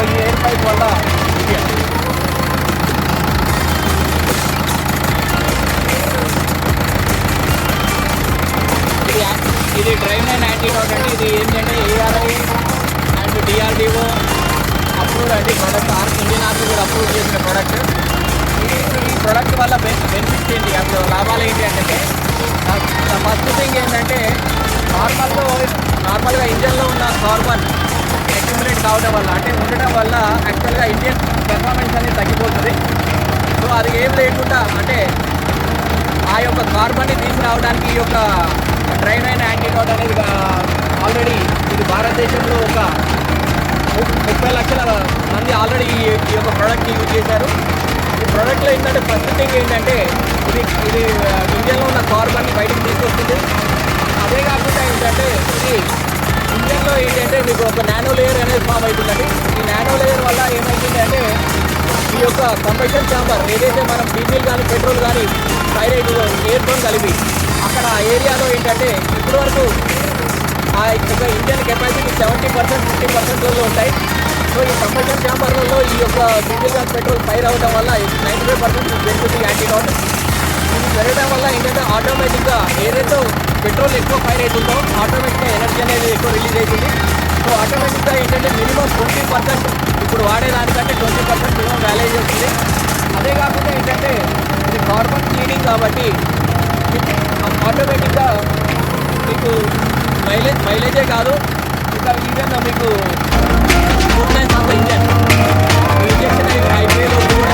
ఈ air pipe వల్ల ఇది డ్రైవ్-ఇన్ యాంటీడోట్ అండి. ఇది ఏంటంటే ఏఆర్ఐ అండ్ డిఆర్డిఓ అప్రూవ్డ్ అండి ప్రోడక్ట్. ఇండియన్ ఆర్మీ కూడా అప్రూవ్ చేసిన ప్రోడక్ట్. ఈ ప్రోడక్ట్ వల్ల బెనిఫిట్స్ ఏంటి, అసలు లాభాలు ఏంటి అంటే, ఫస్ట్ థింగ్ ఏంటంటే నార్మల్గా ఇంజన్లో ఉన్న కార్బన్ అక్యుములేట్ కావడం వల్ల, అంటే ఉండడం వల్ల యాక్చువల్గా ఇండియన్ పెర్ఫార్మెన్స్ అనేది తగ్గిపోతుంది. సో అది ఏం లేకుండా అంటే ఆ యొక్క కార్బన్ని తీసుకురావడానికి ఈ యొక్క డ్రైవ్-ఇన్ యాంటీడోట్ అనేది ఆల్రెడీ ఇది భారతదేశంలో ఒక 30 లక్షల మంది ఆల్రెడీ ఈ యొక్క ప్రోడక్ట్ని యూజ్ చేశారు. ఈ ప్రోడక్ట్లో ఏంటంటే ఫస్ట్ థింగ్ ఏంటంటే ఇది ఇంజన్లో ఉన్న కార్బన్ని బయటకు తీసుకొస్తుంది. అదే కాకుండా ఏంటంటే ఇది ఇంజన్లో ఏంటంటే మీకు ఒక నానో లేయర్ అనేది ఫామ్ అవుతుందండి. ఈ నానో లేయర్ వల్ల ఏమవుతుంది అంటే ఈ యొక్క కంబషన్ ఛాంబర్ ఏదైతే మనం డీజిల్ కానీ పెట్రోల్ కానీ ఫైర్ ఎయిర్తో కలిపి అక్కడ ఏరియాలో ఏంటంటే ఇప్పటివరకు ఆ యొక్క ఇంజన్ కెపాసిటీ 70%, 50% ఉంటాయి. సో ఈ కంబషన్ ఛాంబర్లలో ఈ యొక్క డీజిల్ కానీ పెట్రోల్ ఫైర్ అవ్వడం వల్ల 95% పెరుగుతుంది యాంటీడోట్. ఇది పెరగడం వల్ల ఏంటంటే ఆటోమేటిక్గా ఏదైతే పెట్రోల్ ఎక్కువ ఫైర్ అవుతుందో ఆటోమేటిక్గా ఎనర్జీ అనేది ఎక్కువ రిలీజ్ అవుతుంది. సో ఆటోమేటిక్గా ఏంటంటే మినిమం 20% ఇప్పుడు వాడేదానికంటే 20% మినిమం వ్యాలేజ్ వస్తుంది. అదే కాకుండా ఏంటంటే ఇది కార్బన్ క్లీనింగ్ కాబట్టి ఆటోమేటిక్గా మీకు మైలేజే కాదు, ఇంకా ఈవెన్ మీకు స్మూత్నెస్ ఆఫ్ ఇంజన్ ఇంజక్షన్ హైవేలో కూడా